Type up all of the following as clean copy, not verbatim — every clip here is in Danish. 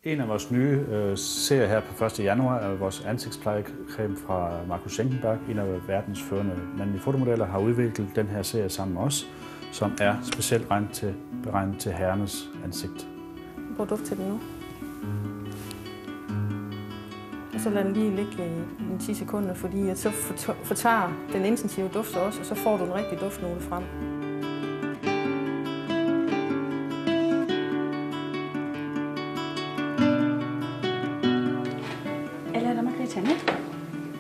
En af vores nye serier her på 1. januar er vores ansigtsplejecreme fra Markus Schenkenberg. En af verdens førende mandlige fotomodeller har udviklet den her serie sammen med os, som er specielt beregnet til herrenes ansigt. Prøv at dufte til den nu. Og så lad den lige ligge i 10 sekunder, fordi så fortager den intensive duft også, og så får du en rigtig duftnote frem.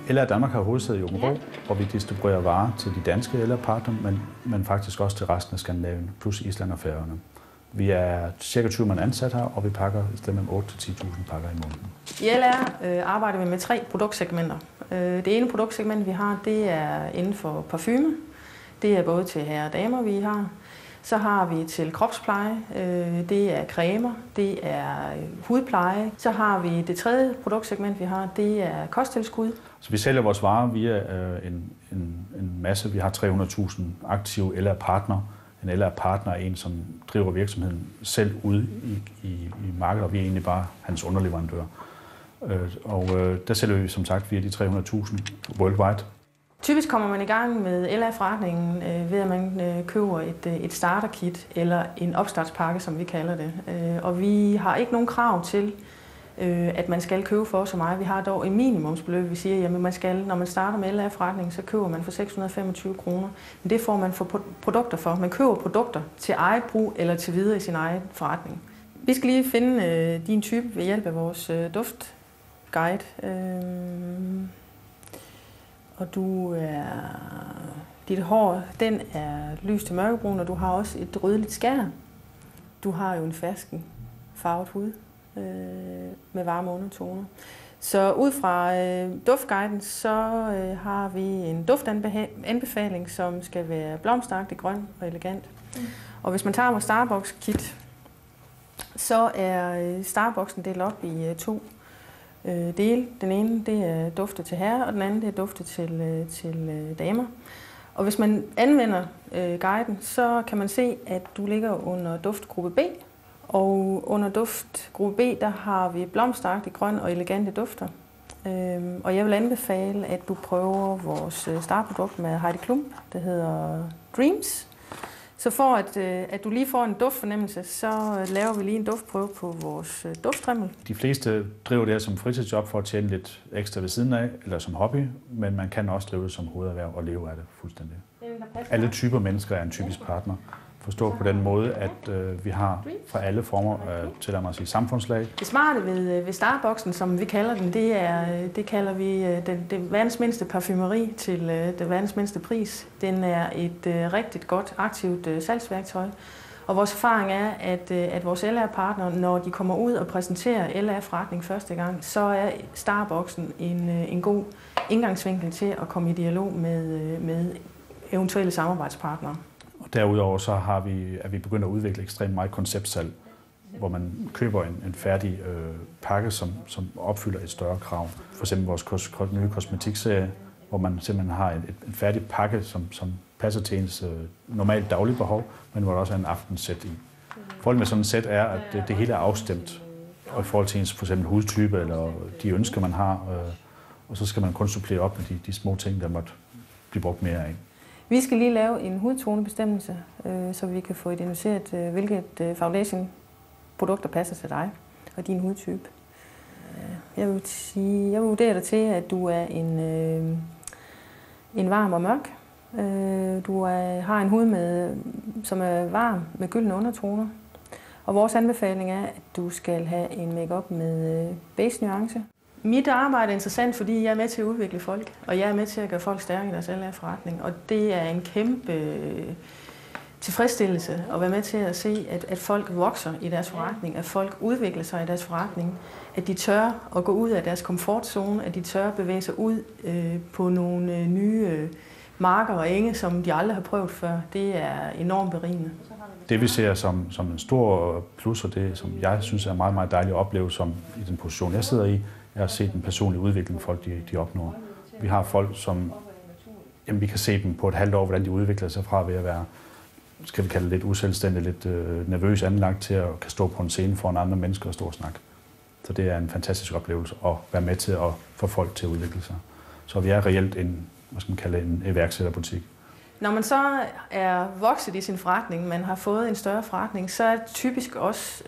LR Danmark har hovedsæde i Aabenraa, hvor vi distribuerer varer til de danske LR-partnere, men faktisk også til resten af Skandinavien, plus Island og Færøerne. Vi er ca. 20 mand ansat her, og vi pakker et sted mellem 8.000 til 10.000 pakker i måneden. I LR arbejder vi med 3 produktsegmenter. Det ene produktsegment, vi har, det er inden for parfume. Det er både til herrer og damer, vi har. Så har vi til kropspleje, det er cremer, det er hudpleje. Så har vi det tredje produktsegment, vi har, det er kosttilskud. Så vi sælger vores varer via en masse. Vi har 300.000 aktive LR-partnere. En LR-partner er en, som driver virksomheden selv ude i markedet, og vi er egentlig bare hans underleverandør. Der sælger vi som sagt via de 300.000 worldwide. Typisk kommer man i gang med LR-forretningen ved, at man køber et starterkit eller en opstartspakke, som vi kalder det. Og vi har ikke nogen krav til, at man skal købe for så meget. Vi har dog et minimumsbeløb. Vi siger, at man skal, når man starter med LR-forretningen, så køber man for 625 kroner. Men det får man for produkter for. Man køber produkter til eget brug eller til videre i sin egen forretning. Vi skal lige finde din type ved hjælp af vores duftguide. Og dit hår, den er lys til mørkebrun, og du har også et rødligt skær. Du har jo en fersken farvet hud med varme undertoner. Så ud fra duftguiden, så har vi en duftanbefaling, som skal være blomsteragtig, grøn og elegant. Og hvis man tager vores Starbucks-kit, så er Starbucksen delt op i 2 dele. Den ene, det er dufte til herrer, og den anden, det er dufte til damer. Og hvis man anvender guiden, så kan man se, at du ligger under duftgruppe B. Og under duftgruppe B, der har vi blomsteragtig, grøn og elegante dufter. Og jeg vil anbefale, at du prøver vores startprodukt med Heidi Klum, der hedder Dreams. Så for at du lige får en duftfornemmelse, så laver vi lige en duftprøve på vores duftstrimmel. De fleste driver det her som fritidsjob for at tjene lidt ekstra ved siden af, eller som hobby, men man kan også drive det som hovederhverv og leve af det fuldstændig. Alle typer mennesker er en typisk partner. Forstå på den måde, at vi har fra alle former til at sige samfundslag. Det smarte ved Starbucksen, som vi kalder den, det kalder vi det verdens mindste parfumeri til det verdens mindste pris. Den er et rigtig godt aktivt salgsværktøj. Og vores erfaring er, at vores LR-partnere, når de kommer ud og præsenterer LR-forretning første gang, så er Starbucksen en god indgangsvinkel til at komme i dialog med eventuelle samarbejdspartnere. Og derudover så er vi begyndt at udvikle ekstremt meget konceptsalg, hvor man køber en færdig pakke, som opfylder et større krav. For eksempel vores nye kosmetikserie, hvor man simpelthen har en færdig pakke, som passer til ens normalt daglige behov, men hvor der også er en aftensæt i. Forholdet med sådan et sæt er, at det hele er afstemt, og i forhold til ens for eksempel hudtype eller de ønsker, man har, og så skal man kun supplere op med de små ting, der måtte blive brugt mere af. Vi skal lige lave en hudtonebestemmelse, så vi kan få identificeret, hvilket foundation-produkt, der passer til dig og din hudtype. Jeg vil vurdere dig til, at du er en varm og mørk. Du har en hud, som er varm med gyldne undertoner. Og vores anbefaling er, at du skal have en makeup med beige nuance. Mit arbejde er interessant, fordi jeg er med til at udvikle folk, og jeg er med til at gøre folk stærke i deres LR-forretning. Og det er en kæmpe tilfredsstillelse at være med til at se, at folk vokser i deres forretning, at folk udvikler sig i deres forretning, at de tør at gå ud af deres komfortzone, at de tør at bevæge sig ud på nogle nye marker og enge, som de aldrig har prøvet før. Det er enormt berigende. Det vi ser som en stor plus, og det som jeg synes er meget, meget dejligt at opleve som i den position, jeg sidder i, jeg har set den personlige udvikling, folk de opnår. Vi har folk, som vi kan se dem på et halvt år, hvordan de udvikler sig fra ved at være, skal vi kalde det lidt uselvstændigt, lidt nervøs anlagt til at kan stå på en scene foran andre mennesker og stå og snakke. Så det er en fantastisk oplevelse at være med til at få folk til at udvikle sig. Så vi er reelt en iværksætterbutik. Når man så er vokset i sin forretning, man har fået en større forretning, så er det typisk også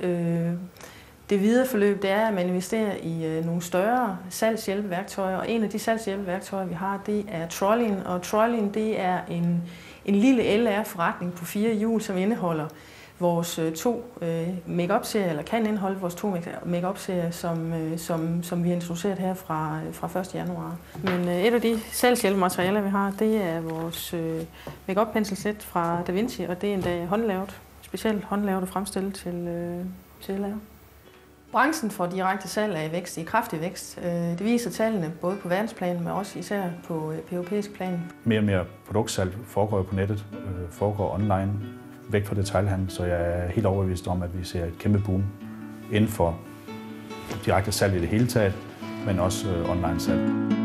det videre forløb, det er, at man investerer i nogle større salgshjælpeværktøjer. Og en af de salgshjælpeværktøjer, vi har, det er trolleyen. Og trolleyen, det er en lille LR-forretning på 4 hjul, som indeholder vores 2 make-up-serier, eller kan indeholde vores 2 make-up-serier, som vi har introduceret her fra 1. januar. Men et af de salgshjælpematerialer, vi har, det er vores make-up-penselsæt fra Da Vinci, og det er endda håndlavet, specielt håndlavet og fremstillet til LR. Branchen for direkte salg er i vækst, i kraftig vækst. Det viser tallene både på verdensplan, men også især på europæisk plan. Mere og mere produktsalg foregår på nettet, foregår online, væk fra detailhandel, så jeg er helt overbevist om, at vi ser et kæmpe boom inden for direkte salg i det hele taget, men også online salg.